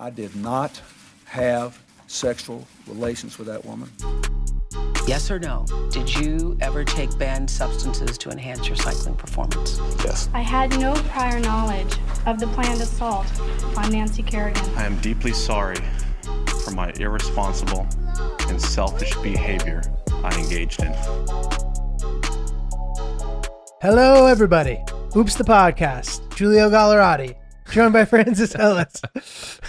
I did not have sexual relations with that woman. Yes or no? Did you ever take banned substances to enhance your cycling performance? Yes. I had no prior knowledge of the planned assault on Nancy Kerrigan. I am deeply sorry for my irresponsible and selfish behavior I engaged in. Hello, everybody. Oops, the podcast. Giulio Gallerati, joined by Francis Ellis.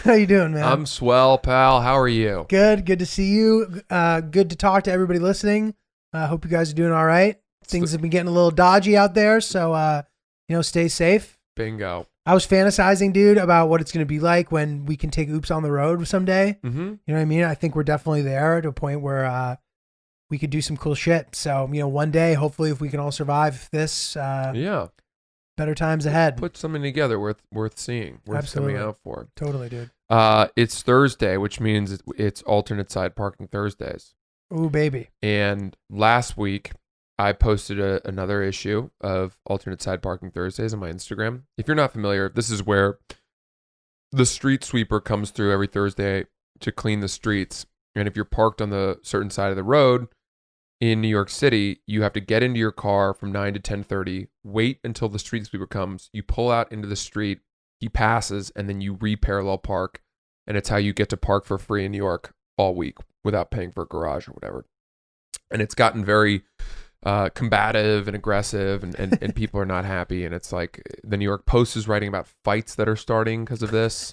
How you doing, man? I'm swell, pal. How are you? Good. Good to see you. Good to talk to everybody listening. Hope you guys are doing all right. Things have been getting a little dodgy out there, so stay safe. Bingo. I was fantasizing, dude, about what it's going to be like when we can take Oops on the road someday. Mm-hmm. You know what I mean? I think we're definitely there to a point where we could do some cool shit. So, one day, hopefully, if we can all survive this, Yeah. better times ahead. Put something together worth seeing, worth Absolutely. coming out for. Totally, dude. It's Thursday, which means it's alternate side parking Thursdays. Ooh, baby. And last week, I posted another issue of alternate side parking Thursdays on my Instagram. If you're not familiar, this is where the street sweeper comes through every Thursday to clean the streets. And if you're parked on the certain side of the road in New York City, you have to get into your car from 9 to 10:30, wait until the street sweeper comes, you pull out into the street, he passes, and then you re-parallel park. And it's how you get to park for free in New York all week without paying for a garage or whatever. And it's gotten very combative and aggressive, and people are not happy. And it's like the New York Post is writing about fights that are starting because of this.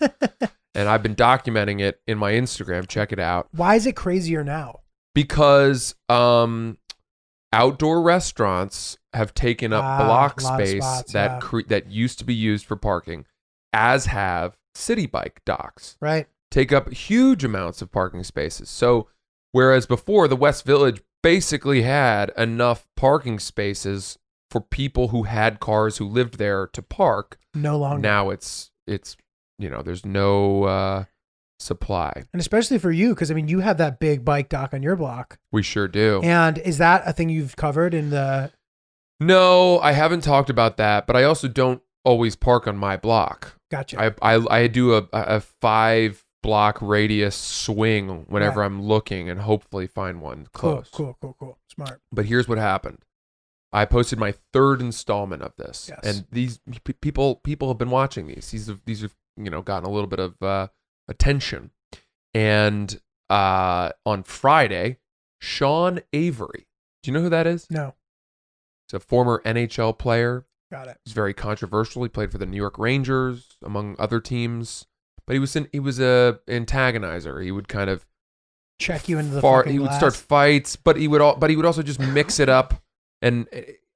And I've been documenting it in my Instagram. Check it out. Why is it crazier now? Because outdoor restaurants have taken up block a lot of space spots, that used to be used for parking, as have city bike docks. Right. Take up huge amounts of parking spaces. So whereas before the West Village basically had enough parking spaces for people who had cars who lived there to park, No longer. now it's there's no supply. And especially for you, because you have that big bike dock on your block. We sure do. And is that a thing you've covered in the... No, I haven't talked about that, but I also don't always park on my block. Gotcha. I do a 5-block radius swing whenever Right. I'm looking and hopefully find one close. Cool. Smart. But here's what happened. I posted my third installment of this, Yes. and these people have been watching these. These have gotten a little bit of attention. And on Friday, Sean Avery. Do you know who that is? No. He's a former NHL player. Got it. He's very controversial. He played for the New York Rangers, among other teams. But he was a antagonizer. He would kind of Check you into the fucking he would glass. start fights, but he would also just mix it up. And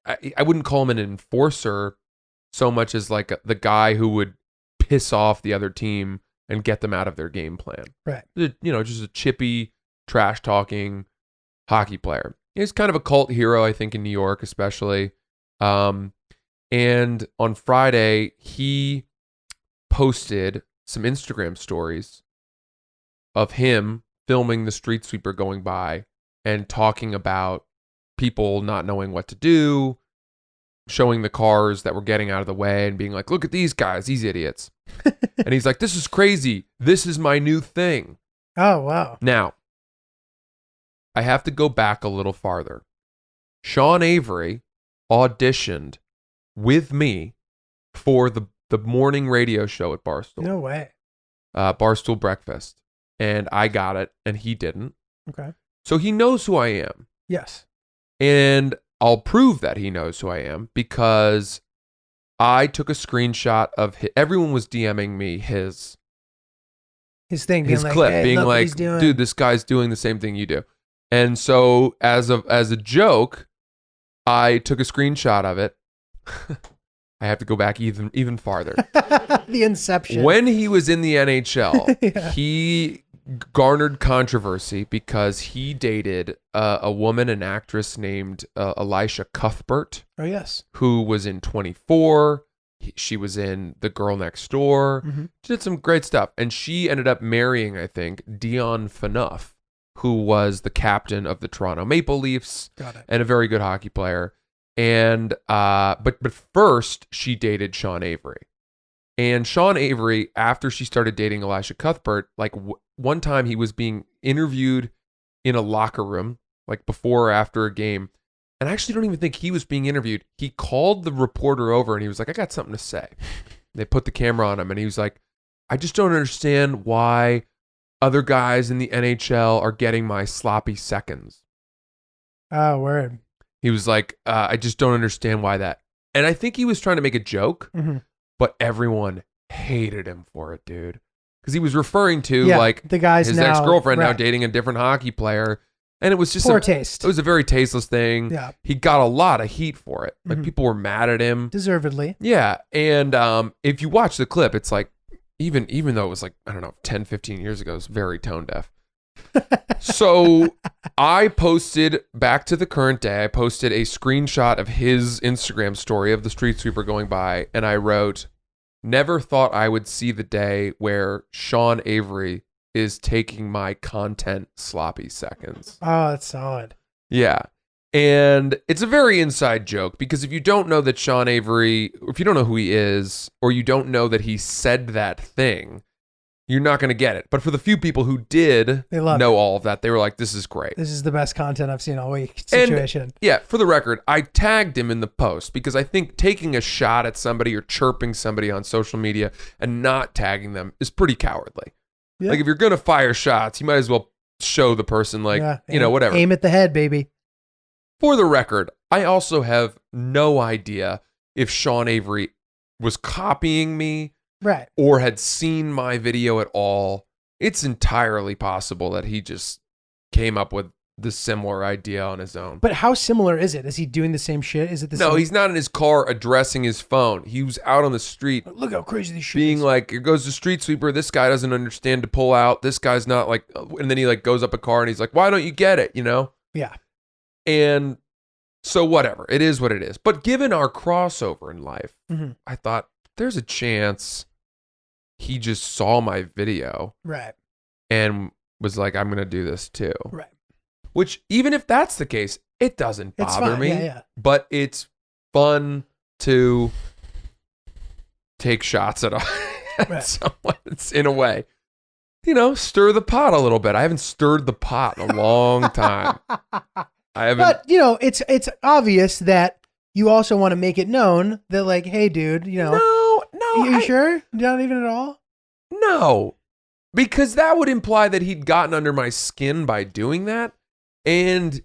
I wouldn't call him an enforcer so much as like the guy who would piss off the other team and get them out of their game plan. Right. Just a chippy, trash talking hockey player. He's kind of a cult hero, I think, in New York, especially. And on Friday, he posted some Instagram stories of him filming the street sweeper going by and talking about people not knowing what to do, showing the cars that were getting out of the way and being like, look at these guys, these idiots. And he's like, this is crazy. This is my new thing. Oh, wow. Now, I have to go back a little farther. Sean Avery auditioned with me for the morning radio show at Barstool. No way. Barstool Breakfast. And I got it, and he didn't. Okay. So he knows who I am. Yes. And I'll prove that he knows who I am because I took a screenshot of everyone was DMing me his His thing, his being clip, like, hey, being look what like, he's doing. dude, this guy's doing the same thing you do. And so as a joke, I took a screenshot of it. I have to go back even farther. The inception. When he was in the NHL, Yeah. he garnered controversy because he dated a woman, an actress named Elisha Cuthbert, Oh, yes. who was in 24. She was in The Girl Next Door. Mhm. She did some great stuff. And she ended up marrying, I think, Dion Phaneuf, who was the captain of the Toronto Maple Leafs Got it. and a very good hockey player. And but first she dated Sean Avery. And Sean Avery, after she started dating Elisha Cuthbert, like one time he was being interviewed in a locker room, like before or after a game. And I actually don't even think he was being interviewed. He called the reporter over and he was like, I got something to say. They put the camera on him and he was like, I just don't understand why other guys in the NHL are getting my sloppy seconds. Oh, word. He was like, I just don't understand why that. And I think he was trying to make a joke, but everyone hated him for it, dude. Because he was referring to like the guy's his now, ex-girlfriend now right. dating a different hockey player. And it was just Poor taste. It was a very tasteless thing. Yeah. He got a lot of heat for it. Like people were mad at him. Deservedly. Yeah. And if you watch the clip, it's like, even though it was like, I don't know, 10, 15 years ago, it's very tone deaf. So I posted back to the current day, I posted a screenshot of his Instagram story of the street sweeper going by. And I wrote, never thought I would see the day where Sean Avery is taking my content sloppy seconds. Oh, that's solid. Yeah. And it's a very inside joke because if you don't know that Sean Avery, if you don't know who he is, or you don't know that he said that thing, you're not going to get it. But for the few people who did know all of that, they were like, this is great. This is the best content I've seen all week situation. And, yeah, for the record, I tagged him in the post because I think taking a shot at somebody or chirping somebody on social media and not tagging them is pretty cowardly. Yeah. Like if you're going to fire shots, you might as well show the person like, whatever. Aim at the head, baby. For the record, I also have no idea if Sean Avery was copying me or had seen my video at all. It's entirely possible that he just came up with the similar idea on his own. But how similar is it? Is he doing the same shit? Is it the same? No, he's not in his car addressing his phone. He was out on the street. Look how crazy this shit being is. like, here goes the street sweeper. This guy doesn't understand to pull out. This guy's not like, and then he like goes up a car and he's like, why don't you get it? You know? Yeah. And so whatever, it is what it is. But given our crossover in life, I thought there's a chance he just saw my video. Right. And was like, I'm going to do this too. Right. Which, even if that's the case, it doesn't bother me. Yeah. But it's fun to take shots at someone in a way. You know, stir the pot a little bit. I haven't stirred the pot in a long time. I haven't. But, you know, it's obvious that you also want to make it known that, like, hey, dude, you know. No. You sure? Not even at all? No. Because that would imply that he'd gotten under my skin by doing that. And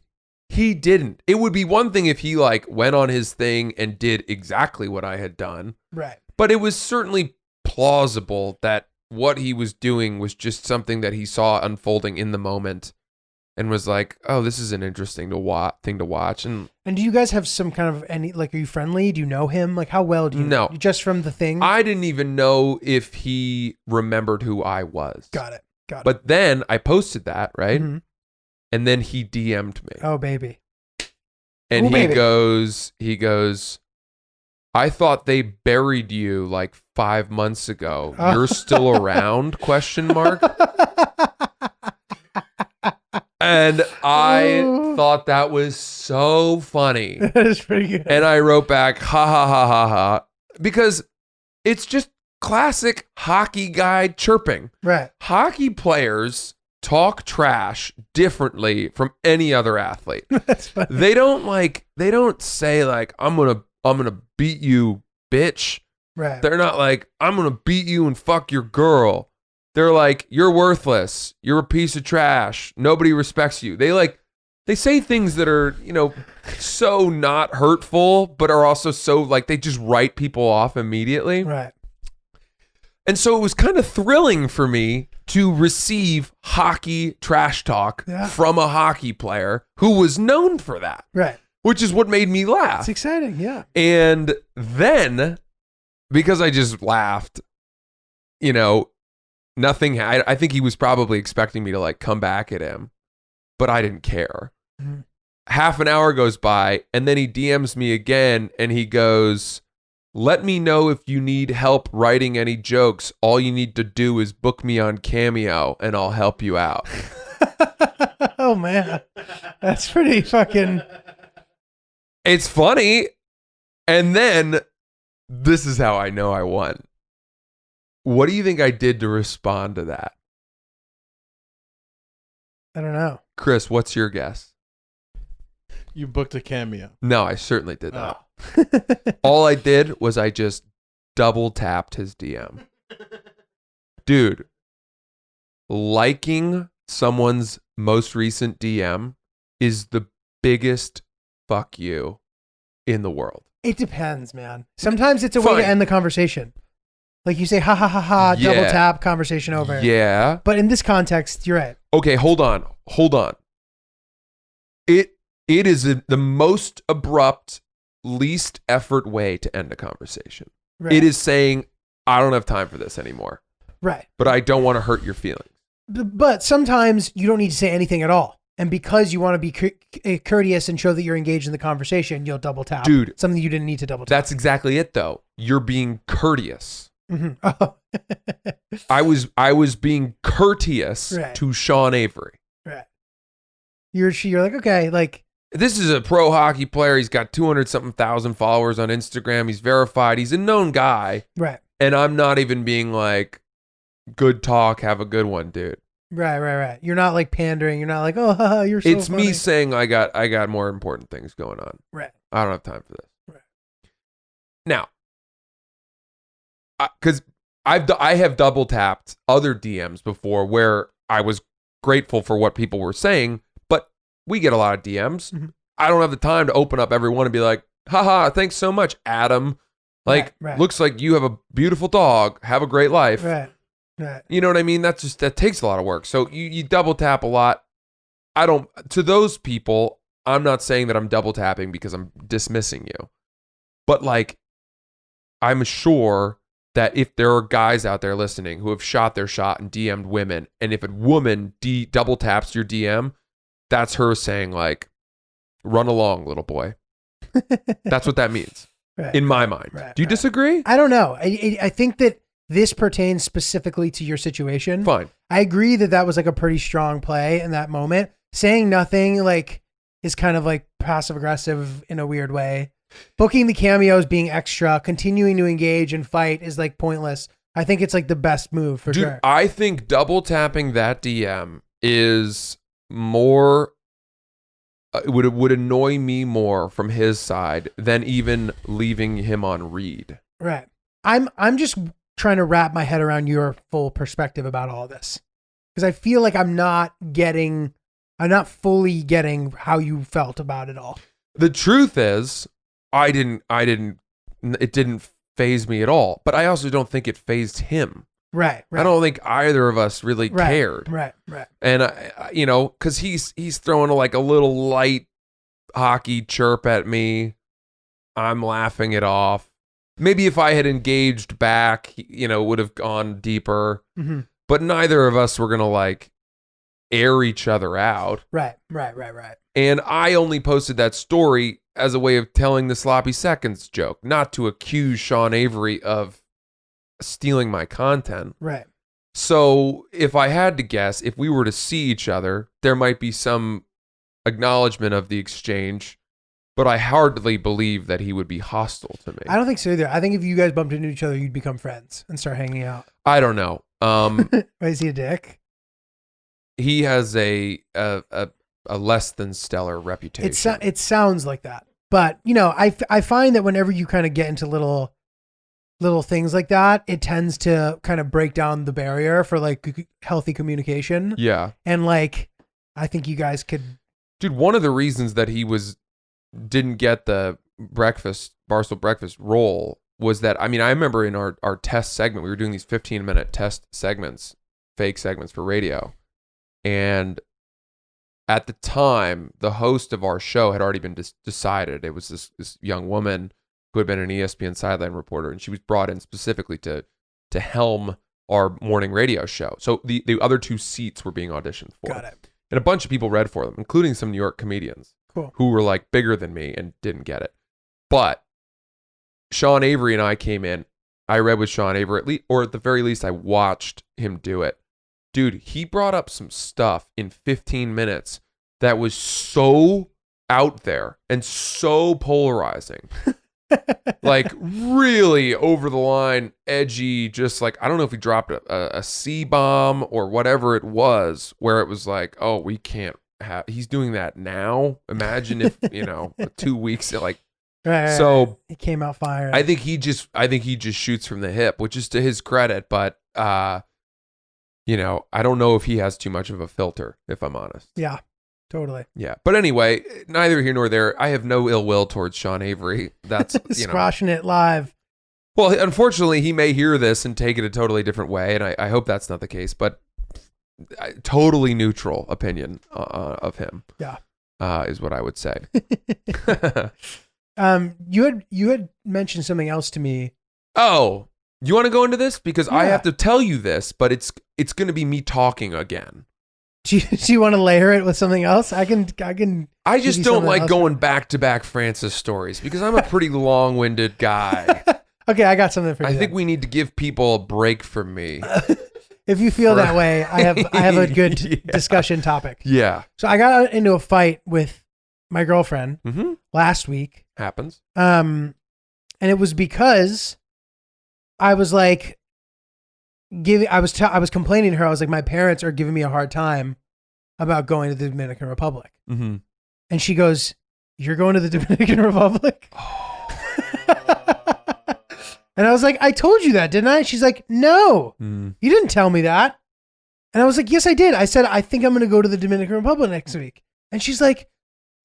he didn't. It would be one thing if he like went on his thing and did exactly what I had done. Right. But it was certainly plausible that what he was doing was just something that he saw unfolding in the moment and was like, oh, this is an interesting thing to watch. And do you guys have some kind of are you friendly? Do you know him? Like, how well do you know? Just from the thing? I didn't even know if he remembered who I was. Got it. But then I posted that, right? Mm-hmm. And then he DM'd me. Oh, baby. And he goes, I thought they buried you like 5 months ago. You're still around? ? And I thought that was so funny. That is pretty good. And I wrote back, ha ha ha ha ha. Because it's just classic hockey guy chirping. Right. Hockey players talk trash differently from any other athlete. That's funny. They don't say like, I'm gonna beat you, bitch. Right. They're not like, I'm gonna beat you and fuck your girl. They're like, you're worthless. You're a piece of trash. Nobody respects you. They say things that are, you know, so not hurtful, but are also so like they just write people off immediately. Right. And so it was kind of thrilling for me to receive hockey trash talk from a hockey player who was known for that. Right. Which is what made me laugh. It's exciting, yeah. And then, because I just laughed, you know, nothing, I think he was probably expecting me to like come back at him, but I didn't care. Mm-hmm. Half an hour goes by and then he DMs me again and he goes, let me know if you need help writing any jokes. All you need to do is book me on Cameo and I'll help you out. Oh, man. That's pretty fucking... It's funny. And then this is how I know I won. What do you think I did to respond to that? I don't know. Chris, what's your guess? You booked a cameo. No, I certainly did not. Oh. All I did was I just double tapped his DM. Dude, liking someone's most recent DM is the biggest fuck you in the world. It depends, man. Sometimes it's a way Fine. to end the conversation. Like you say, ha ha ha ha, double Yeah. tap, conversation over. Yeah. But in this context, you're right. Okay, hold on. It is the most abrupt, least effort way to end a conversation. Right. It is saying, I don't have time for this anymore, Right. but I don't want to hurt your feelings. But sometimes you don't need to say anything at all. And because you want to be courteous and show that you're engaged in the conversation, you'll double tap. Dude. Something you didn't need to double tap. That's exactly it, though. You're being courteous. Mhm. Oh. I was being courteous Right. to Sean Avery. Right. You're like, okay, like, This is a pro hockey player. He's got 200-something thousand followers on Instagram. He's verified. He's a known guy. right. And I'm not even being like, good talk, have a good one, dude. Right. You're not like pandering. You're not like, oh, haha, you're so It's funny. me saying I got more important things going on. Right. I don't have time for this. Right. Now, because I have double tapped other DMs before where I was grateful for what people were saying, but we get a lot of DMs. Mhm. I don't have the time to open up every one and be like, haha, thanks so much, Adam. Like, Right. looks like you have a beautiful dog. Have a great life. Right. You know what I mean? That takes a lot of work. So you double tap a lot. To those people, I'm not saying that I'm double tapping because I'm dismissing you. But like, I'm sure that if there are guys out there listening who have shot their shot and DM'd women, and if a woman double taps your DM, that's her saying like, run along, little boy. That's what that means Right. in my mind. Right, Do you right. disagree? I don't know. I think that this pertains specifically to your situation. Fine. I agree that was like a pretty strong play in that moment. Saying nothing like is kind of like passive aggressive in a weird way. Booking the cameos, being extra, continuing to engage and fight is like pointless. I think it's like the best move for Dude, sure. I think double tapping that DM is more. It would annoy me more from his side than even leaving him on read. Right. I'm just trying to wrap my head around your full perspective about all this. Because I feel like I'm not fully getting how you felt about it all. The truth is, it didn't faze me at all. But I also don't think it fazed him. Right. I don't think either of us really cared. Right. And because he's throwing like a little light hockey chirp at me, I'm laughing it off. Maybe if I had engaged back, it would have gone deeper. Mm-hmm. But neither of us were gonna like air each other out. Right. And I only posted that story as a way of telling the sloppy seconds joke, not to accuse Sean Avery of stealing my content. Right. So if I had to guess, if we were to see each other, there might be some acknowledgement of the exchange, but I hardly believe that he would be hostile to me. I don't think so either. I think if you guys bumped into each other, you'd become friends and start hanging out. I don't know. Is he a dick? He has a less than stellar reputation. It sounds like that. But, I find that whenever you kind of get into little things like that, it tends to kind of break down the barrier for like healthy communication. Yeah. And like, I think you guys could. Dude, one of the reasons that he didn't get the Barstool breakfast role was that, I remember in our test segment, we were doing these 15-minute test segments, fake segments for radio. And at the time, the host of our show had already been decided. It was this young woman who had been an ESPN sideline reporter, and she was brought in specifically to helm our morning radio show. So the other two seats were being auditioned for. Got it. And a bunch of people read for them, including some New York comedians. Cool. Who were like bigger than me and didn't get it. But Sean Avery and I came in. I read with Sean Avery, or at the very least, I watched him do it. Dude, he brought up some stuff in 15 minutes that was so out there and so polarizing Like really over the line, edgy, just like, I don't know if he dropped a C-bomb or whatever it was, where it was like, oh, we can't have, he's doing that now. Imagine if, 2 weeks, like, Right. so he came out firing. I think he just shoots from the hip, which is to his credit, but, I don't know if he has too much of a filter, if I'm honest. Yeah, totally. Yeah. But anyway, neither here nor there. I have no ill will towards Sean Avery. That's, Squashing it live. Well, unfortunately, he may hear this and take it a totally different way, and I hope that's not the case, but totally neutral opinion of him. Yeah. Is what I would say. You had mentioned something else to me. Oh, you want to go into this? Because I Yeah. have to tell you this, but it's going to be me talking again. Do you want to layer it with something else? I can. I give just you don't something like else. going back-to-back Francis stories because I'm a pretty long-winded guy. Okay, I got something for you. I think we need to give people a break from me. if you feel that way, I have a good Yeah. discussion topic. Yeah. So I got into a fight with my girlfriend Mm-hmm. last week. Happens. And it was because I was like I was complaining to her. I was like, my parents are giving me a hard time about going to the Dominican Republic. Mm-hmm. And she goes, "You're going to the Dominican Republic?" And I was like, "I told you that, didn't I?" She's like, "No, you didn't tell me that." And I was like, "Yes, I did. I said, I think I'm going to go to the Dominican Republic next week." And she's like,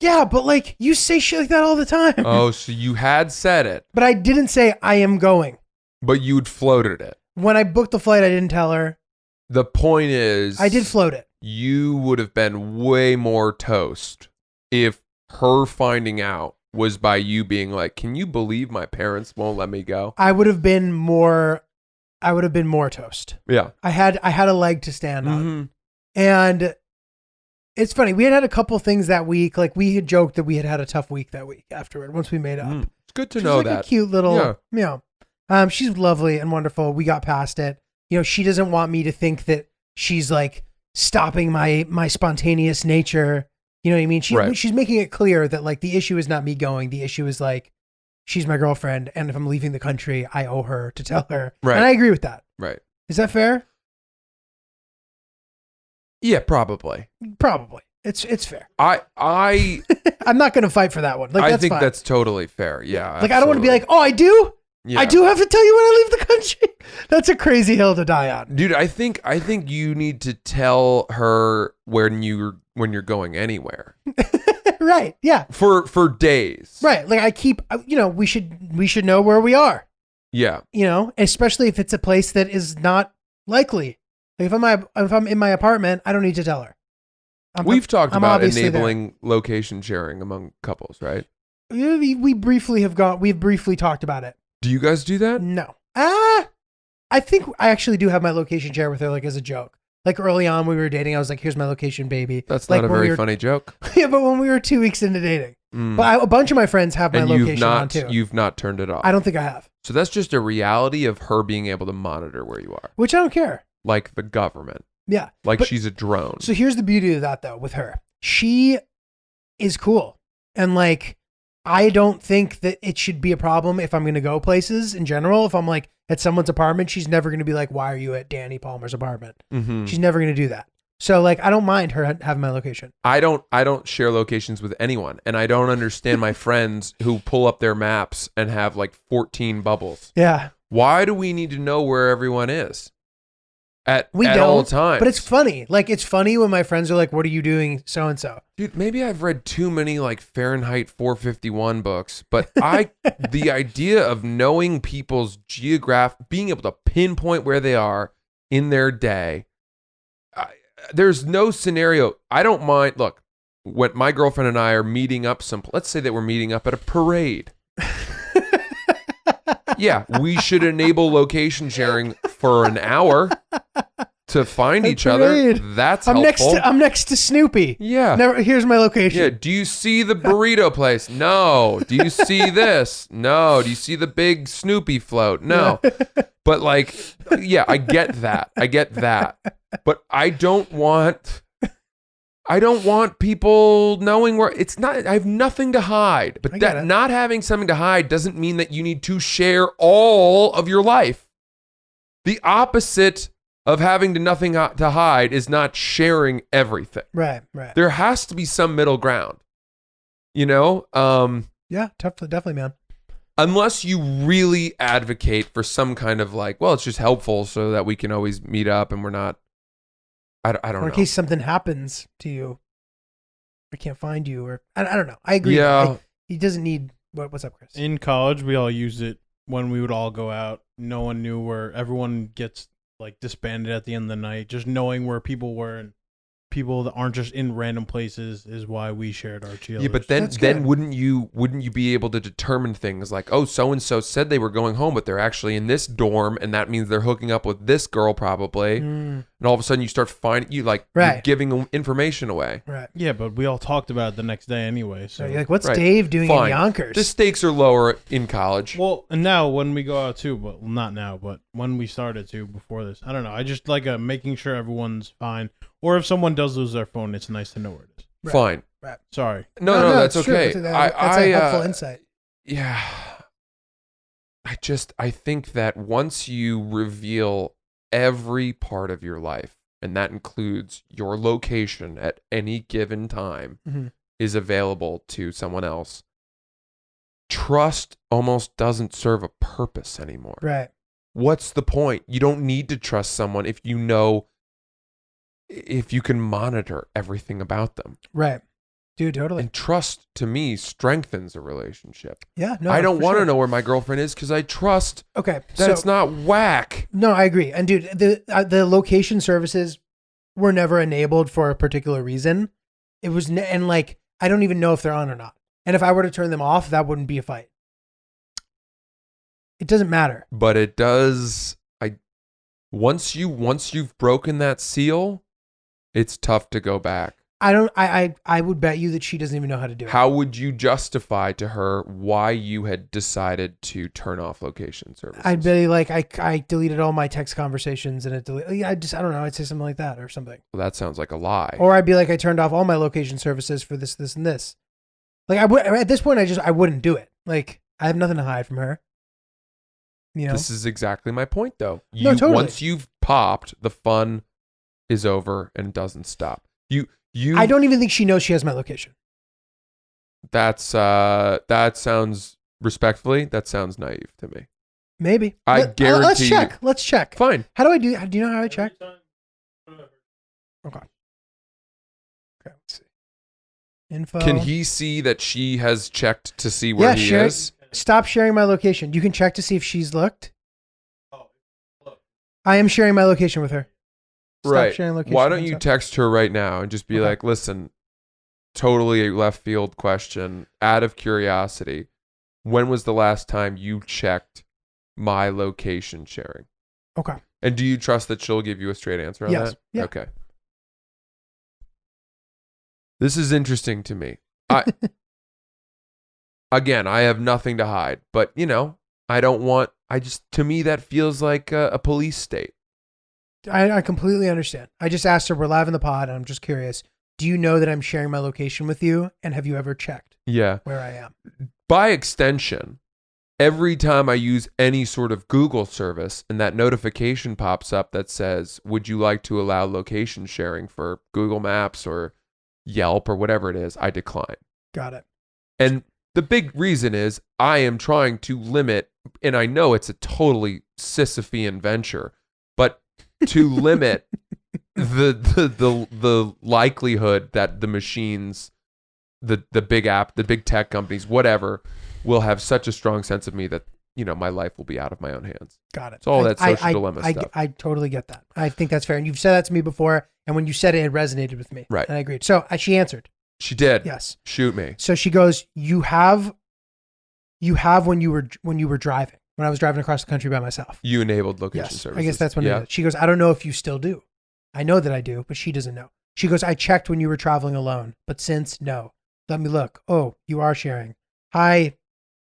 "Yeah, but like you say shit like that all the time." Oh, so you had said it, But I didn't say I am going. but you'd floated it. When I booked the flight, I didn't tell her. The point is, I did float it. You would have been way more toast if her finding out was by you being like, "Can you believe my parents won't let me go?" I would have been more toast. Yeah. I had a leg to stand on. Mhm. And it's funny. We had a couple things that week. Like we had joked that we had a tough week that week afterward once we made up. It's good to She's know like that. a cute little, she's lovely and wonderful. We got past it. She doesn't want me to think that she's like stopping my spontaneous nature. You know what I mean? She's making it clear that like the issue is not me going. The issue is like, she's my girlfriend. And if I'm leaving the country, I owe her to tell her. Right. And I agree with that. Right. Is that fair? Yeah, probably. Probably. It's fair. I I'm not going to fight for that one. Like, I that's think fine. that's totally fair. Yeah. Like, I don't want to be absolutely. like, oh, I do? Yeah. I do have to tell you when I leave the country? That's a crazy hill to die on. Dude, I think you need to tell her when you're going anywhere. Right. Yeah. For days. Right. Like I keep, we should know where we are, Yeah. especially if it's a place that is not likely. Like if I'm in my apartment, I don't need to tell her. We've talked I'm about obviously enabling location sharing among couples, right? there. We've briefly talked about it. Do you guys do that? No. I think I actually do have my location share with her, like as a joke. Like early on when we were dating, I was like, "Here's my location, baby." That's like not a when very we were, funny joke. Yeah, but when we were 2 weeks into dating, Mm. but a bunch of my friends have my And location on too. you've not turned it off. I don't think I have, So that's just a reality of her being able to monitor where you are, which I don't care. like the government, Yeah, like But- she's a drone. So here's the beauty of that though, with her. She is cool. And like, I don't think that it should be a problem if I'm going to go places in general. If I'm like at someone's apartment, she's never going to be like, "Why are you at Danny Palmer's apartment?" Mhm. She's never going to do that. So like, I don't mind her having my location. I don't share locations with anyone, and I don't understand my friends who pull up their maps and have like 14 bubbles. Yeah. Why do we need to know where everyone is at We all don't, times? But it's funny. Like, it's funny when my friends are like, "What are you doing so and so?" Dude, maybe I've read too many like Fahrenheit 451 books, but the idea of knowing people's being able to pinpoint where they are in their day, there's no scenario. I don't mind. Look, when my girlfriend and I are meeting up let's say that we're meeting up at a parade. Yeah, we should enable location sharing for an hour to find A each other. parade. That's I'm helpful. I'm next to Snoopy. Yeah. Here's my location. Yeah. Do you see the burrito place? No. Do you see this? No. Do you see the big Snoopy float? No. But like, yeah, I get that. But I don't want I don't want people knowing where it's not. I have nothing to hide. But I get that it. not having something to hide doesn't mean that you need to share all of your life. The opposite of having nothing to hide is not sharing everything. Right. There has to be some middle ground. You know? Yeah, definitely, man. Unless you really advocate for some kind of like, well, it's just helpful so that we can always meet up and we're not. I don't Or know. in case something happens to you, I can't find you, or I don't know. I agree. Yeah. He doesn't need. What's up, Chris? In college, we all used it when we would all go out. No one knew where everyone gets like disbanded at the end of the night. Just knowing where people were and people that aren't just in random places is why we shared our cheerleaders. Yeah, but That's then good. wouldn't you be able to determine things like, oh, so and so said they were going home, but they're actually in this dorm, and that means they're hooking up with this girl probably, and all of a sudden you start finding you're Right. giving information away. Right. Yeah, but we all talked about it the next day anyway. So So you're like, what's Right. Dave doing Fine. in Yonkers? The stakes are lower in college. well, and now when we go out too, but not now, but when we started to before this, I don't know. I just like making sure everyone's fine, or if someone does lose their phone, it's nice to know where it is. Right. Fine. Sorry. No, that's it's true. okay. That's a helpful insight. Yeah. I think that once you reveal every part of your life, and that includes your location at any given time, Mhm. is available to someone else, trust almost doesn't serve a purpose anymore. Right. What's the point? You don't need to trust someone if you can monitor everything about them. Right. Dude, totally. And trust, to me, strengthens a relationship. Yeah. No, I don't for want to sure. know where my girlfriend is because I trust Okay. that it's not whack. No, I agree. And dude, the location services were never enabled for a particular reason. It was, and like, I don't even know if they're on or not. And if I were to turn them off, that wouldn't be a fight. It doesn't matter. But it does. Once you've broken that seal, it's tough to go back. I would bet you that she doesn't even know how to do it. How would you justify to her why you had decided to turn off location services? I'd be like, I deleted all my text conversations and I don't know. I'd say something like that or something. Well, that sounds like a lie. Or I'd be like, I turned off all my location services for this, and this. Like at this point, I wouldn't do it. Like I have nothing to hide from her. You know? This is exactly my point, though. No, totally. Once you've popped, the fun is over and doesn't stop. I don't even think she knows she has my location. That sounds respectfully. That sounds naive to me. Maybe. I guarantee. Let's check. Let's check. Fine. How do I do? Do you know how I check? Okay. Let's see. Info. Can he see that she has checked to see where he share, is? Stop sharing my location. You can check to see if she's looked. I am sharing my location with her. Stop Right. sharing location. Why don't you What's up? text her right now and just be Okay. like, listen, totally left field question, out of curiosity. When was the last time you checked my location sharing? Okay. And do you trust that she'll give you a straight answer on Yes. that? Yeah. Okay. This is interesting to me. Again, I have nothing to hide, but to me, that feels like a police state. I completely understand. I just asked her, we're live in the pod, and I'm just curious. Do you know that I'm sharing my location with you? And have you ever checked Yeah. where I am? By extension, every time I use any sort of Google service and that notification pops up that says, would you like to allow location sharing for Google Maps or Yelp or whatever it is, I decline. Got it. And the big reason is I am trying to limit, and I know it's a totally Sisyphean venture, but to limit the likelihood that the machines, the big tech companies, whatever, will have such a strong sense of me that my life will be out of my own hands. Got it. It's all that social dilemma stuff. I totally get that. I think that's fair. And you've said that to me before. And when you said it, it resonated with me. Right. And I agreed. So she answered. She did. Yes. Shoot me. So she goes, you have when you were driving, when I was driving across the country by myself. You enabled location Yes. services. I guess that's when yeah. it is. She goes, I don't know if you still do. I know that I do, but she doesn't know. She goes, I checked when you were traveling alone, but since, no. Let me look. Oh, you are sharing. Hi,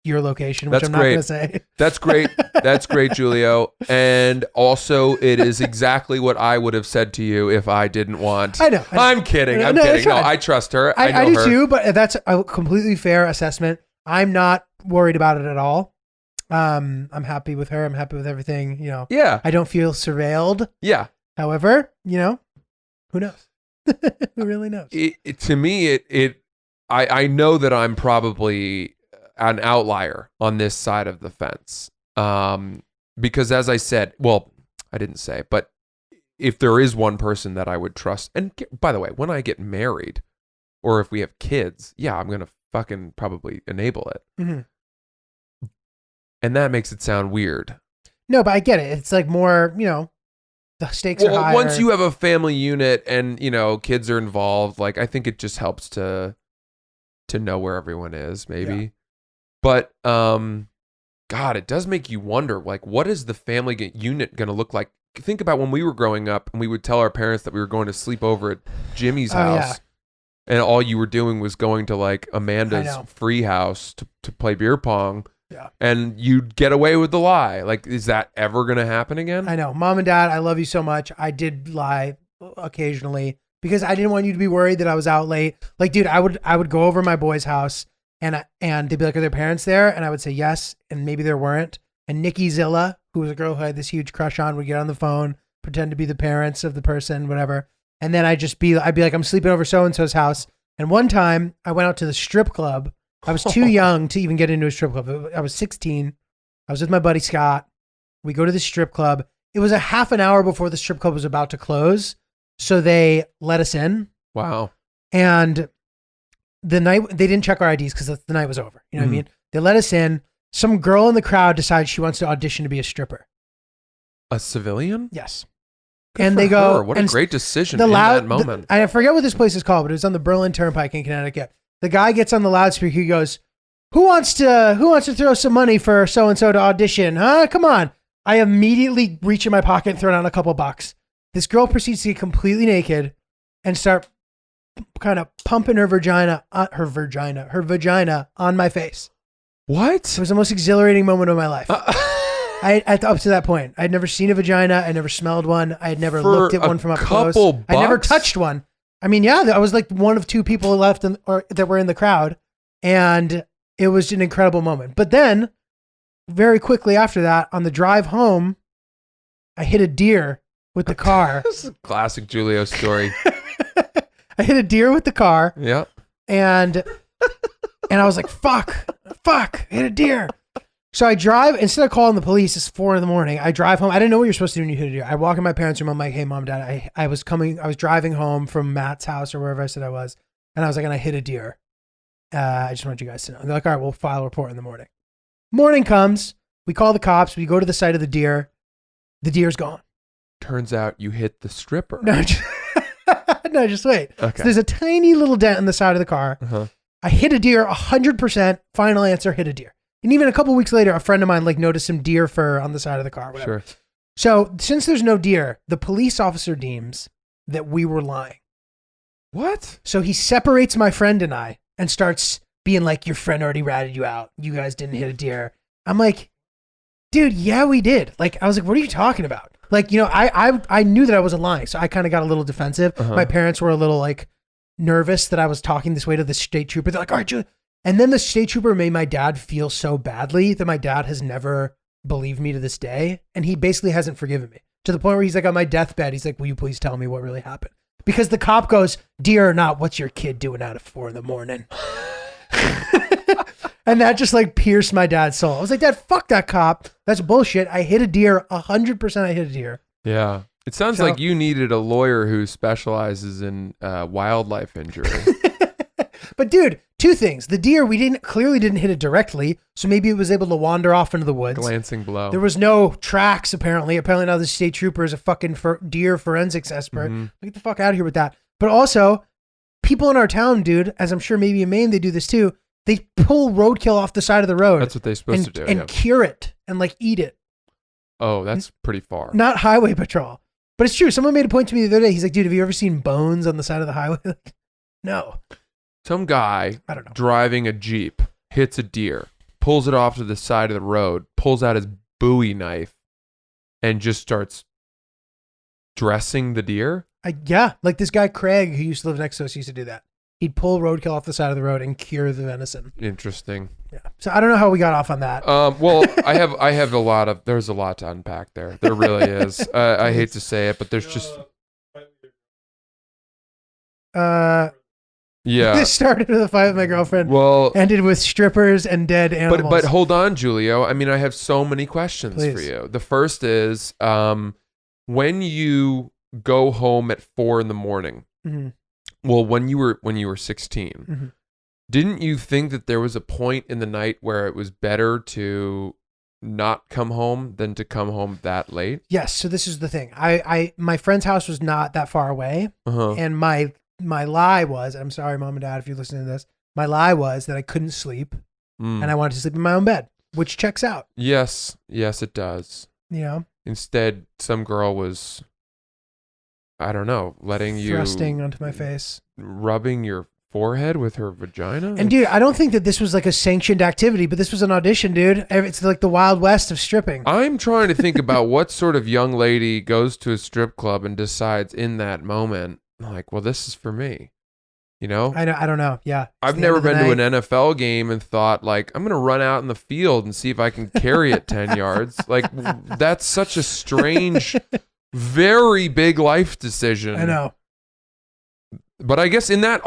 your location, which That's I'm not going great. to say. That's great. That's great, Giulio. And also, it is exactly what I would have said to you if I didn't want. I know. I'm kidding. I'm No, kidding. it's No, fine. I trust her. I know do her. too, but that's a completely fair assessment. I'm not worried about it at all. I'm happy with her. I'm happy with everything. Yeah. I don't feel surveilled. Yeah. However, who knows? Who really knows? To me, I know that I'm probably an outlier on this side of the fence. Because as I said, well, I didn't say, but if there is one person that I would trust, and by the way, when I get married or if we have kids, yeah, I'm going to fucking probably enable it. Mm-hmm. And that makes it sound weird. No, but I get it. It's like more, the stakes are higher. Once you have a family unit and, kids are involved, like I think it just helps to know where everyone is, maybe. Yeah. But God, it does make you wonder, like, what is the family unit going to look like? Think about when we were growing up and we would tell our parents that we were going to sleep over at Jimmy's house. And all you were doing was going to like Amanda's free house to play beer pong. Yeah. And you'd get away with the lie. Like, is that ever going to happen again? I know. Mom and Dad, I love you so much. I did lie occasionally because I didn't want you to be worried that I was out late. Like, dude, I would go over my boy's house and they'd be like, are their parents there? And I would say yes. And maybe there weren't. And Nikki Zilla, who was a girl who I had this huge crush on, would get on the phone, pretend to be the parents of the person, whatever. And then I'd be like, I'm sleeping over so-and-so's house. And one time I went out to the strip club. I was too young to even get into a strip club. I was 16. I was with my buddy Scott. We go to the strip club. It was a half an hour before the strip club was about to close. So they let us in. Wow. And the night, they didn't check our IDs because the night was over. You know what I mean? They let us in. Some girl in the crowd decides she wants to audition to be a stripper. A civilian? Yes. Good and for they go. her. What a and great decision in that moment. I forget what this place is called, but it was on the Berlin Turnpike in Connecticut. The guy gets on the loudspeaker. He goes, Who wants to throw some money for so-and-so to audition? Huh? Come on. I immediately reach in my pocket and throw down a couple bucks. This girl proceeds to get completely naked and start kind of pumping her vagina on my face. What? It was the most exhilarating moment of my life. Up to that point, I'd never seen a vagina. I never smelled one. I had never looked at one from up close. I never touched one. I mean, yeah, I was like one of two people left that were in the crowd, and it was an incredible moment. But then, very quickly after that, on the drive home, I hit a deer with the car. This is a classic Giulio story. I hit a deer with the car. Yeah. And I was like, fuck, I hit a deer. So I drive, instead of calling the police, it's 4 a.m. I drive home. I didn't know what you're supposed to do when you hit a deer. I walk in my parents' room. I'm like, hey, Mom, Dad, I was driving home from Matt's house or wherever I said I was. And I was like, and I hit a deer. I just want you guys to know. And they're like, all right, we'll file a report in the morning. Morning comes. We call the cops. We go to the site of the deer. The deer's gone. Turns out you hit the stripper. No, just wait. Okay. So there's a tiny little dent in the side of the car. Uh-huh. I hit a deer 100%. Final answer, hit a deer. And even a couple weeks later, a friend of mine noticed some deer fur on the side of the car. Whatever. Sure. So since there's no deer, the police officer deems that we were lying. What? So he separates my friend and I and starts being like, your friend already ratted you out. You guys didn't hit a deer. I'm like, dude, yeah, we did. I was like, what are you talking about? I knew that I wasn't lying. So I kind of got a little defensive. Uh-huh. My parents were a little nervous that I was talking this way to the state trooper. They're like, all right, Julie. And then the state trooper made my dad feel so badly that my dad has never believed me to this day. And he basically hasn't forgiven me to the point where he's like on my deathbed. He's like, will you please tell me what really happened? Because the cop goes, deer or not, what's your kid doing out at 4 a.m? And that just pierced my dad's soul. I was like, Dad, fuck that cop. That's bullshit. I hit a deer. 100% I hit a deer. Yeah. It sounds like you needed a lawyer who specializes in wildlife injury. But dude, 2 things. The deer, we clearly didn't hit it directly, so maybe it was able to wander off into the woods. Glancing blow. There was no tracks, apparently. Apparently now the state trooper is a fucking deer forensics expert. Mm-hmm. Get the fuck out of here with that. But also, people in our town, dude, as I'm sure maybe in Maine they do this too, they pull roadkill off the side of the road. That's what they're supposed to do. And cure it and eat it. Oh, that's pretty far. Not highway patrol. But it's true. Someone made a point to me the other day. He's like, dude, have you ever seen bones on the side of the highway? No. Some guy I don't know. driving a Jeep hits a deer, pulls it off to the side of the road, pulls out his Bowie knife, and just starts dressing the deer. Yeah, like this guy Craig who used to live next to us used to do that. He'd pull roadkill off the side of the road and cure the venison. Interesting. Yeah. So I don't know how we got off on that. Well, I have there's a lot to unpack there. There really is. I hate to say it, but there's just yeah. This started with a fight with my girlfriend. Well, ended with strippers and dead animals. but hold on, Giulio. I mean, I have so many questions for Please. you. The first is when you go home at 4 a.m. Mhm. Well, when you were 16, Mhm. didn't you think that there was a point in the night where it was better to not come home than to come home that late? Yes. So this is the thing. My friend's house was not that far away, Uh-huh. and my lie was, I'm sorry, mom and dad, if you're listening to this, my lie was that I couldn't sleep Mm. and I wanted to sleep in my own bed, which checks out. Yes, it does. You know, Instead, some girl was, I don't know, letting you thrusting onto my face. rubbing your forehead with her vagina. And dude, I don't think that this was like a sanctioned activity, but this was an audition, dude. It's like the Wild West of stripping. I'm trying to think about what sort of young lady goes to a strip club and decides in that moment, like, well, this is for me. You know? I don't know. Yeah. It's I've the never end of the been to night. an NFL game and thought, like, I'm going to run out in the field and see if I can carry it 10 yards. Like, that's such a strange, very big life decision. I know. But I guess in that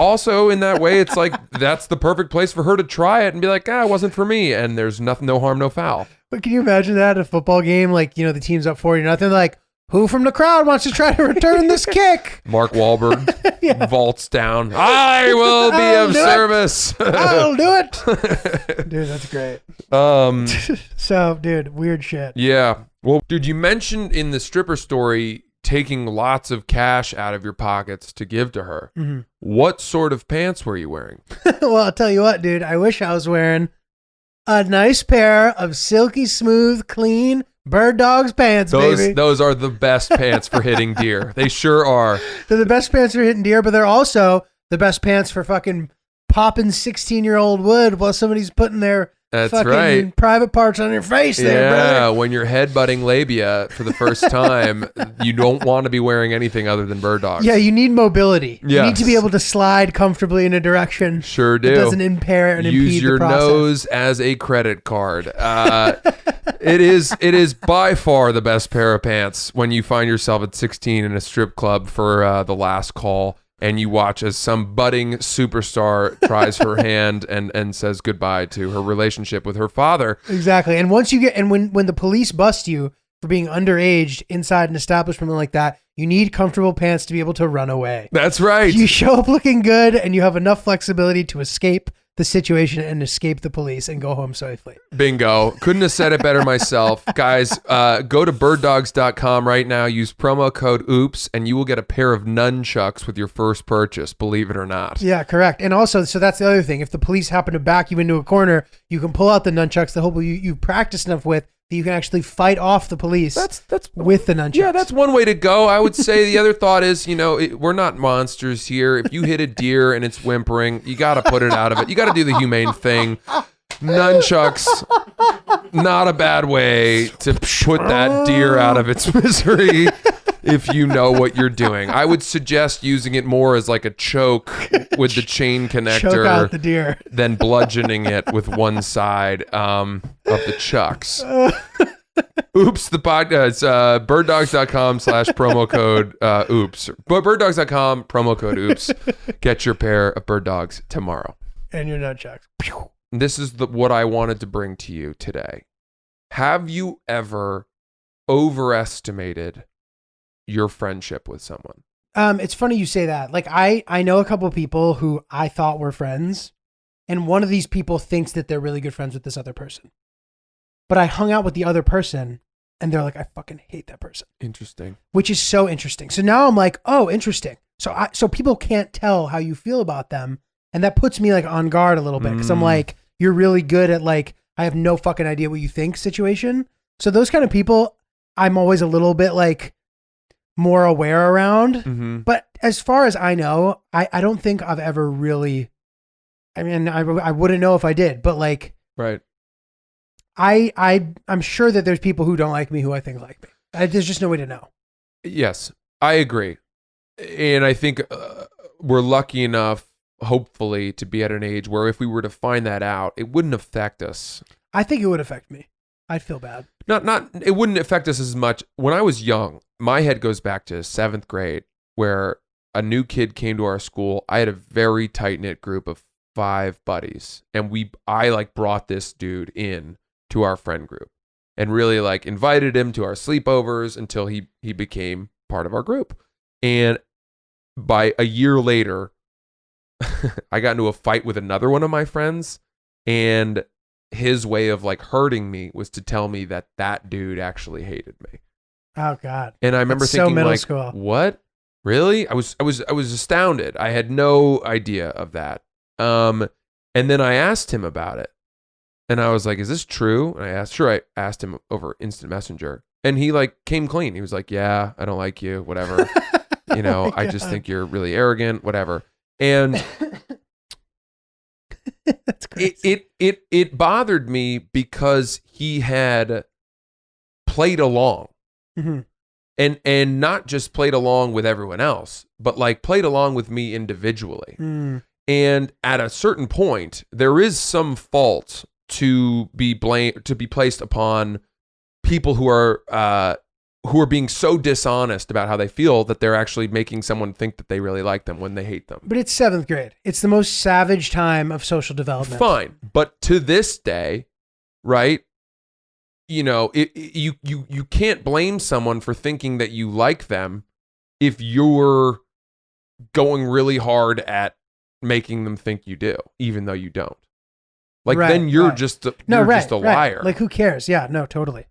way, it's like, that's the perfect place for her to try it and be like, it wasn't for me. And there's nothing, no harm, no foul. But can you imagine that at a football game? Like, you know, the team's up 40-0. They're like, who from the crowd wants to try to return this kick? Mark Wahlberg Yeah. vaults down. I will be I'll of do it. service. I'll do it. Dude, that's great. So, dude, weird shit. Yeah. Well, dude, you mentioned in the stripper story taking lots of cash out of your pockets to give to her. Mhm. What sort of pants were you wearing? Well, I'll tell you what, dude. I wish I was wearing a nice pair of silky smooth, clean Bird Dogs pants, baby. Those are the best pants for hitting deer. They sure are. They're the best pants for hitting deer, but they're also the best pants for fucking popping 16-year-old wood while somebody's putting their That's fucking right. private parts on your face there, Yeah, brother. when you're headbutting labia for the first time, you don't want to be wearing anything other than Bird Dogs. Yeah, you need mobility. You need to be Yes. able to slide comfortably in a direction Sure do. that doesn't impair and Use impede your the process. nose as a credit card. It is by far the best pair of pants when you find yourself at 16 in a strip club for the last call and you watch as some budding superstar tries her hand and says goodbye to her relationship with her father. Exactly. And once you get, and when the police bust you for being underage inside an establishment like that, you need comfortable pants to be able to run away. That's right. You show up looking good and you have enough flexibility to escape the situation and escape the police and go home safely. Bingo. Couldn't have said it better myself. Guys, go to birddogs.com right now. Use promo code OOPS and you will get a pair of nunchucks with your first purchase, believe it or not. Yeah, correct. And also, so that's the other thing. If the police happen to back you into a corner, you can pull out the nunchucks that hopefully you practice enough with that you can actually fight off the police That's with the nunchucks. Yeah, that's one way to go. I would say the other thought is, we're not monsters here. If you hit a deer and it's whimpering, you got to put it out of it. You got to do the humane thing. Nunchucks, not a bad way to put that deer out of its misery if you know what you're doing. I would suggest using it more as like a choke with the chain connector Choke out the deer. than bludgeoning it with one side of the chucks. Oops, the podcast, birddogs.com/promo code oops. But birddogs.com, promo code oops. Get your pair of bird dogs tomorrow. And your nunchucks. This is what I wanted to bring to you today. Have you ever overestimated your friendship with someone? It's funny you say that. Like I know a couple of people who I thought were friends, and one of these people thinks that they're really good friends with this other person. But I hung out with the other person and they're like, I fucking hate that person. Interesting. Which is so interesting. So now I'm like, oh, interesting. So people can't tell how you feel about them. And that puts me like on guard a little bit. Cause I'm like, you're really good at like, I have no fucking idea what you think situation. So those kind of people, I'm always a little bit like more aware around. Mm-hmm. But as far as I know, I don't think I've ever really, I mean, I wouldn't know if I did, but like, Right. I'm sure that there's people who don't like me who I think like me. There's just no way to know. Yes, I agree. And I think we're lucky enough, hopefully, to be at an age where if we were to find that out, it wouldn't affect us. I think it would affect me. I'd feel bad. It wouldn't affect us as much. When I was young, my head goes back to 7th grade, where a new kid came to our school. I had a very tight-knit group of 5 buddies, and I like brought this dude in to our friend group and really like invited him to our sleepovers until he became part of our group. And by a year later, I got into a fight with another one of my friends, and his way of like hurting me was to tell me that dude actually hated me. Oh God. And I remember That's so thinking middle like, school. what? Really? I was astounded. I had no idea of that. And then I asked him about it. And I was like, is this true? And I asked him over Instant Messenger. And he like came clean. He was like, yeah, I don't like you, whatever. You know, I just think you're really arrogant, whatever. And That's crazy. it bothered me because he had played along. Mm-hmm. And not just played along with everyone else, but like played along with me individually. Mm. And at a certain point, there is some fault to be placed upon people who are being so dishonest about how they feel that they're actually making someone think that they really like them when they hate them. But it's 7th grade. It's the most savage time of social development. Fine, but to this day, right? You know, you can't blame someone for thinking that you like them if you're going really hard at making them think you do, even though you don't. Like then you're just a liar. Like who cares? Yeah, no, totally.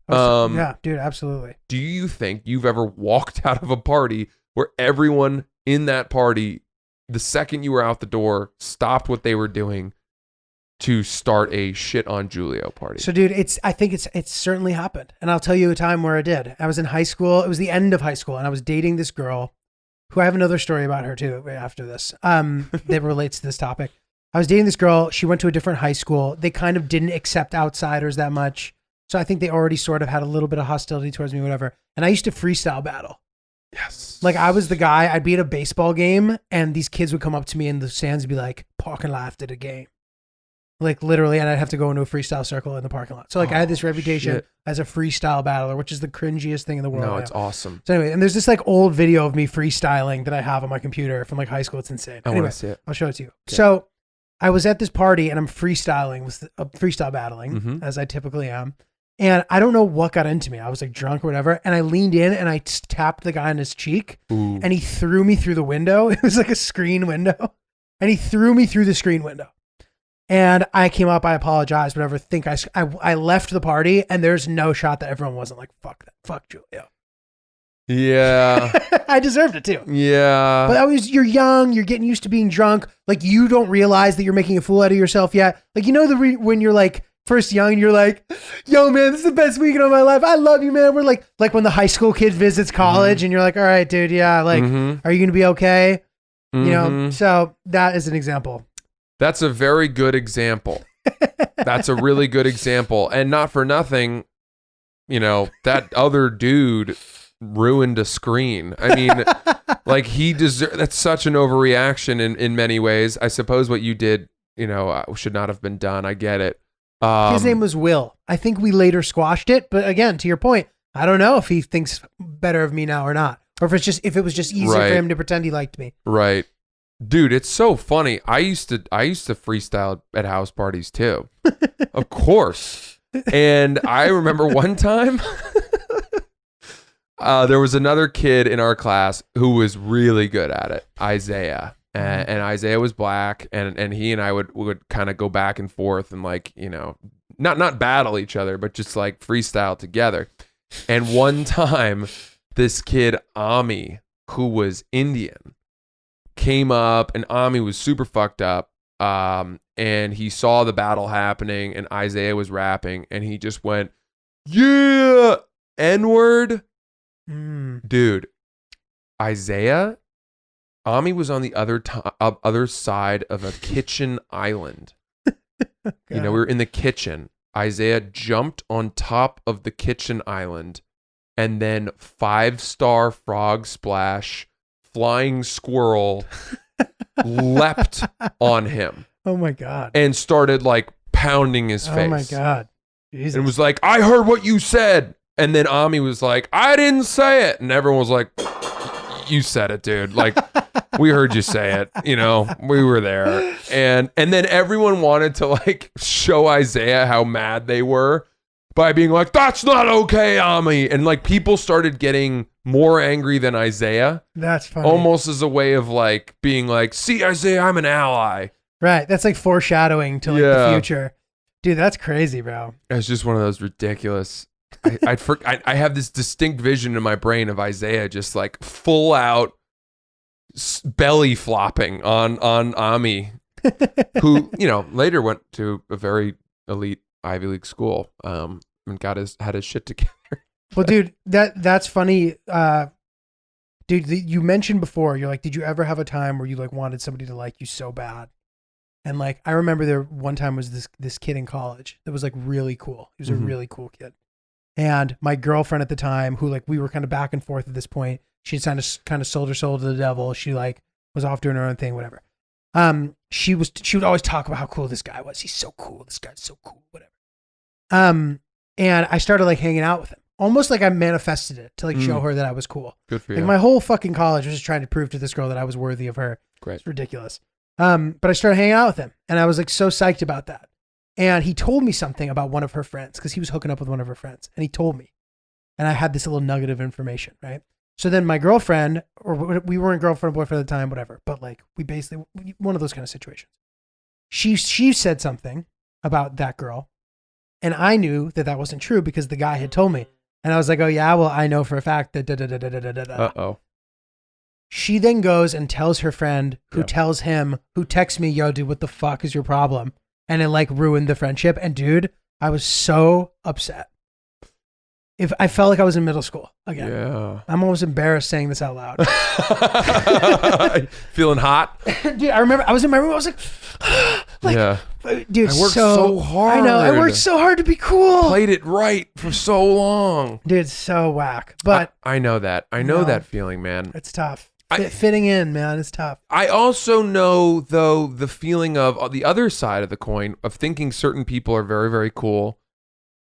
Yeah, dude, absolutely. Do you think you've ever walked out of a party where everyone in that party, the second you were out the door, stopped what they were doing to start a shit on Giulio party? So, dude, I think it's certainly happened, and I'll tell you a time where it did. I was in high school. It was the end of high school, and I was dating this girl, who I have another story about her too after this. That relates to this topic. I was dating this girl. She went to a different high school. They kind of didn't accept outsiders that much, so I think they already sort of had a little bit of hostility towards me, whatever. And I used to freestyle battle. Yes. Like I was the guy. I'd be at a baseball game, and these kids would come up to me in the stands and be like, "Parking lot after the game." Like literally, and I'd have to go into a freestyle circle in the parking lot. So like I had this reputation as a freestyle battler, which is the cringiest thing in the world. No, it's awesome. So anyway, and there's this like old video of me freestyling that I have on my computer from like high school. It's insane. I Anyway, want to see it. I'll show it to you. Okay. So I was at this party and I'm freestyling with freestyle battling Mhm. as I typically am. And I don't know what got into me. I was like drunk or whatever. And I leaned in and I tapped the guy on his cheek. Ooh. And he threw me through the window. It was like a screen window. And he threw me through the screen window. And I came up, I apologized, whatever. I left the party, and there's no shot that everyone wasn't like, fuck that, fuck Giulio. Yeah. I deserved it too. Yeah. But you're young, you're getting used to being drunk. Like you don't realize that you're making a fool out of yourself yet. Like you know when you're like first young, and you're like, yo man, this is the best weekend of my life. I love you, man. We're like when the high school kid visits college, Mm-hmm. and you're like, all right, dude, yeah, like, are you gonna be okay? Mm-hmm. You know. So that is an example. That's a very good example. That's a really good example. And not for nothing, you know, that other dude ruined a screen. I mean, like that's such an overreaction in many ways. I suppose what you did, you know, should not have been done. I get it. His name was Will. I think we later squashed it. But again, to your point, I don't know if he thinks better of me now or not. Or if it was just easier for him to pretend he liked me. Right. Dude, it's so funny. I used to freestyle at house parties too. Of course. And I remember one time there was another kid in our class who was really good at it, Isaiah. And Isaiah was black, and he and I would kind of go back and forth and like, you know, not battle each other, but just like freestyle together. And one time this kid, Ami, who was Indian, came up, and Ami was super fucked up, and he saw the battle happening, and Isaiah was rapping, and he just went, yeah, N-word. Dude, Isaiah, Ami was on the other side of a kitchen island. You know, we were in the kitchen, Isaiah jumped on top of the kitchen island, and then 5-star frog splash, flying squirrel leapt on him Oh my God. and started like pounding his face. Oh my God. Jesus. And was like, I heard what you said. And then Ami was like, I didn't say it. And everyone was like, you said it, dude. Like, we heard you say it. You know, we were there. And then everyone wanted to like show Isaiah how mad they were by being like, that's not okay, Ami. And like people started getting more angry than Isaiah, That's funny. almost as a way of like being like, see, Isaiah, I'm an ally. Right. That's like foreshadowing to like Yeah. the future. Dude, that's crazy, bro. It's just one of those ridiculous. I have this distinct vision in my brain of Isaiah just like full out belly flopping on Ami, who, you know, later went to a very elite Ivy League school, and had his shit together. Well, dude, that's funny. Dude, you mentioned before, you're like, did you ever have a time where you like wanted somebody to like you so bad? And like, I remember there one time was this kid in college that was like really cool. He was a really cool kid. And my girlfriend at the time, who like, we were kind of back and forth at this point, she had kind of sold her soul to the devil. She like was off doing her own thing, whatever. She would always talk about how cool this guy was. He's so cool. This guy's so cool, whatever. And I started like hanging out with him. Almost like I manifested it to like show her that I was cool. Good for Like you. my whole fucking college was just trying to prove to this girl that I was worthy of her. Great. It's ridiculous. But I started hanging out with him and I was like so psyched about that. And he told me something about one of her friends because he was hooking up with one of her friends. And he told me. And I had this little nugget of information, right? So then my girlfriend, or we weren't girlfriend or boyfriend at the time, whatever. But like we basically, one of those kind of situations. She said something about that girl. And I knew that wasn't true because the guy had told me. And I was like, oh yeah, well, I know for a fact that da-da-da-da-da-da-da. Uh-oh. She then goes and tells her friend, who Yeah. tells him, who texts me, yo, dude, what the fuck is your problem? And it like ruined the friendship. And dude, I was so upset. If I felt like I was in middle school again. Yeah. I'm almost embarrassed saying this out loud. Feeling hot? Dude, I remember I was in my room. I was like, Yeah. dude, I worked so hard. I know. I worked so hard to be cool. Played it right for so long. Dude, it's so whack. But I know that. I know No. that feeling, man. it's tough. I- Fitting in, man, it's tough. I also know, though, the feeling of the other side of the coin of thinking certain people are very, very cool.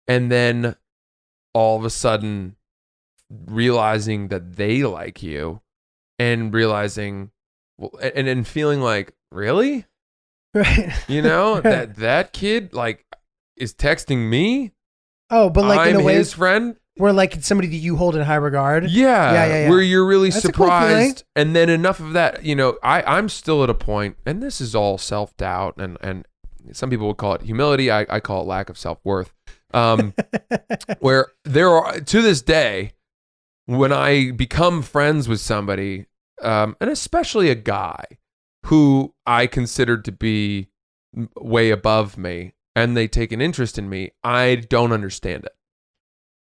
And then all of a sudden realizing that they like you and realizing, well, and feeling like, really? Right. You know, that kid like is texting me. Oh, but like I'm in a way his friend. where like it's somebody that you hold in high regard. Yeah, where you're really That's a cool feeling. surprised. And then enough of that, you know, I'm still at a point, and this is all self-doubt, and some people would call it humility. I call it lack of self-worth. Where there are, to this day, when I become friends with somebody, and especially a guy who I considered to be way above me, and they take an interest in me, I don't understand it.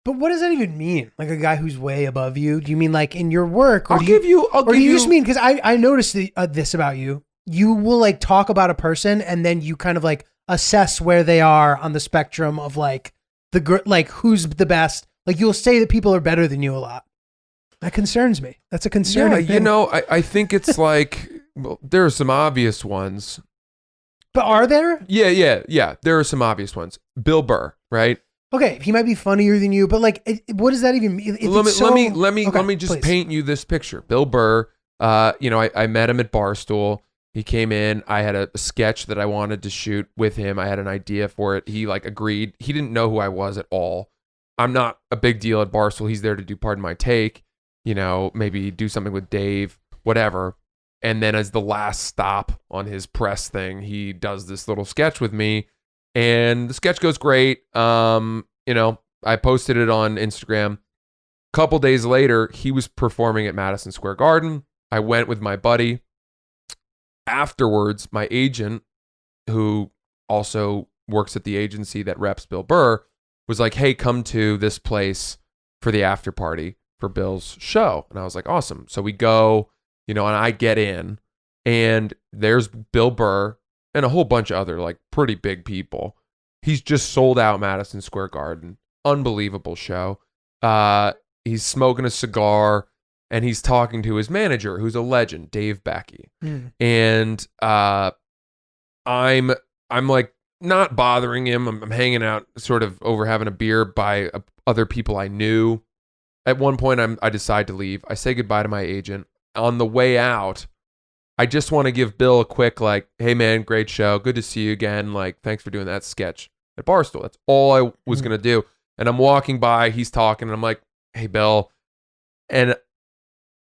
But what does that even mean? Like a guy who's way above you? Do you mean like in your work? Or I'll do give you. or do you just mean, because I noticed this about you. You will like talk about a person and then you kind of like assess where they are on the spectrum of like like who's the best. Like you'll say that people are better than you a lot. That concerns me. That's a concerning Yeah, thing. you know, I think it's like, well, there are some obvious ones. But are there? Yeah. There are some obvious ones. Bill Burr, right? Okay, he might be funnier than you, but like, what does that even mean? If Let it's me Okay, just please. paint you this picture. Bill Burr, you know, I met him at Barstool. He came in. I had a sketch that I wanted to shoot with him. I had an idea for it. He like agreed. He didn't know who I was at all. I'm not a big deal at Barstool. He's there to do Pardon My Take, you know, maybe do something with Dave, whatever. And then as the last stop on his press thing, he does this little sketch with me. And the sketch goes great. You know, I posted it on Instagram. A couple days later, he was performing at Madison Square Garden. I went with my buddy. Afterwards, my agent, who also works at the agency that reps Bill Burr, was like, hey, come to this place for the after party for Bill's show. And I was like, awesome. So we go, you know, and I get in, and there's Bill Burr and a whole bunch of other like pretty big people. He's just sold out Madison Square Garden. Unbelievable show. He's smoking a cigar and he's talking to his manager, who's a legend, Dave Becky. And I'm like not bothering him. I'm hanging out sort of over having a beer by other people I knew. At one point, I decide to leave. I say goodbye to my agent. On the way out, I just want to give Bill a quick, like, hey, man, great show. Good to see you again. Like, thanks for doing that sketch at Barstool. That's all I was going to do. And I'm walking by. He's talking. And I'm like, hey, Bill. And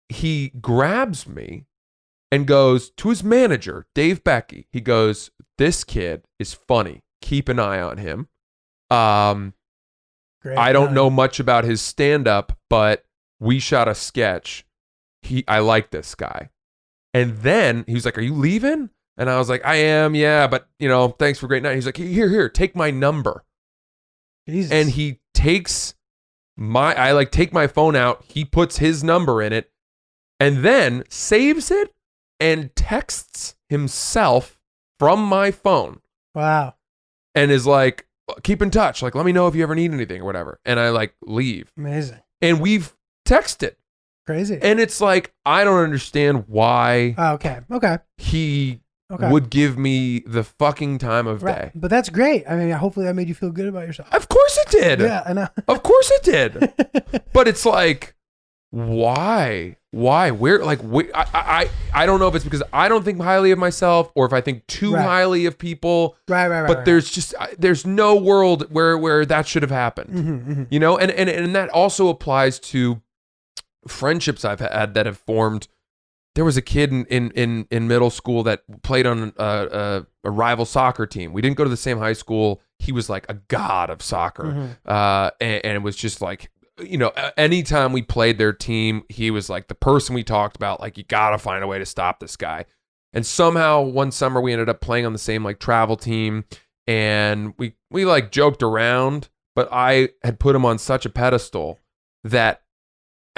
he grabs me and goes to his manager, Dave Becky. He goes, this kid is funny. Keep an eye on him. I don't know much about his stand-up, but we shot a sketch. I like this guy. And then he was like, are you leaving? And I was like, I am, yeah, but, thanks for a great night. He's like, here, take my number. Jesus. And he takes I take my phone out. He puts his number in it and then saves it and texts himself from my phone. Wow. And is like, keep in touch. Like, let me know if you ever need anything or whatever. And I like leave. Amazing. And we've texted. Crazy. And it's like, I don't understand why Okay. he would give me the fucking time of Right. day. But that's great. I mean, hopefully that made you feel good about yourself. Of course it did. Yeah, I know. Of course it did. But it's like, why? Where? Like, I don't know if it's because I don't think highly of myself or if I think too highly of people. Right. But there's no world where that should have happened. And that also applies to friendships I've had that have formed. There was a kid in middle school that played on a rival soccer team. We didn't go to the same high school. He was like a god of soccer. And it was just like, anytime we played their team, he was like the person we talked about, like, you got to find a way to stop this guy. And somehow one summer we ended up playing on the same like travel team and we like joked around, but I had put him on such a pedestal that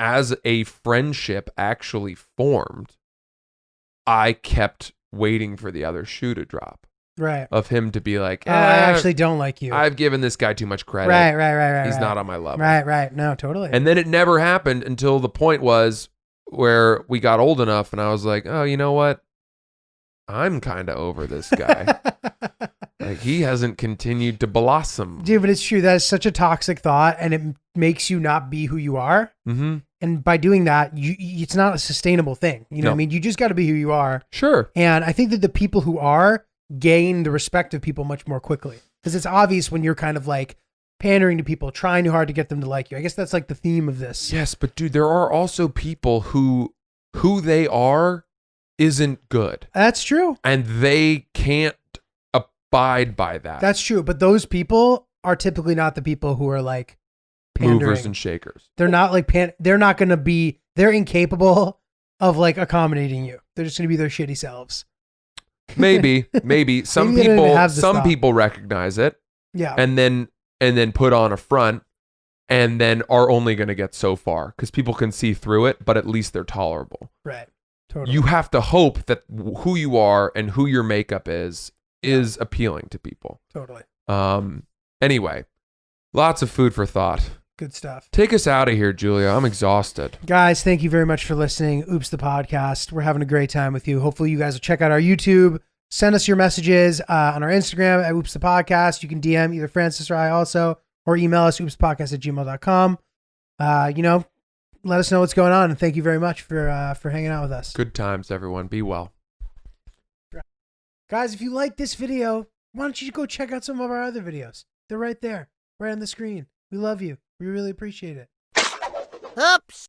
as a friendship actually formed, I kept waiting for the other shoe to drop. Right. Of him to be like, I actually don't like you. I've given this guy too much credit. Right. He's not on my level. Right. No, totally. And then it never happened until the point was where we got old enough and I was like, oh, you know what? I'm kind of over this guy. Like, he hasn't continued to blossom. Dude, but it's true. That is such a toxic thought and it makes you not be who you are. Mm-hmm. And by doing that, it's not a sustainable thing. You know what I mean? You just got to be who you are. Sure. And I think that the people who are gain the respect of people much more quickly because it's obvious when you're kind of like pandering to people, trying too hard to get them to like you. I guess that's like the theme of this. Yes, but dude, there are also people who they are isn't good. That's true. And they can't abide by that. That's true. But those people are typically not the people who are like pandering. Movers and shakers. They're not like they're not going to be, they're incapable of like accommodating you. They're just going to be their shitty selves. Maybe some Maybe they don't even people have this thought. people recognize it. Yeah. And then put on a front and then are only going to get so far because people can see through it, but at least they're tolerable. Right. Totally. You have to hope that who you are and who your makeup is appealing to people. Totally. Anyway, lots of food for thought. Good stuff. Take us out of here, Giulio. I'm exhausted. Guys, thank you very much for listening. Oops, the podcast. We're having a great time with you. Hopefully you guys will check out our YouTube. Send us your messages on our Instagram at Oops the Podcast. You can DM either Francis or I also, or email us oopspodcast@gmail.com. Let us know what's going on. And thank you very much for hanging out with us. Good times, everyone. Be well. Guys, if you like this video, why don't you go check out some of our other videos? They're right there, right on the screen. We love you. We really appreciate it. Oops.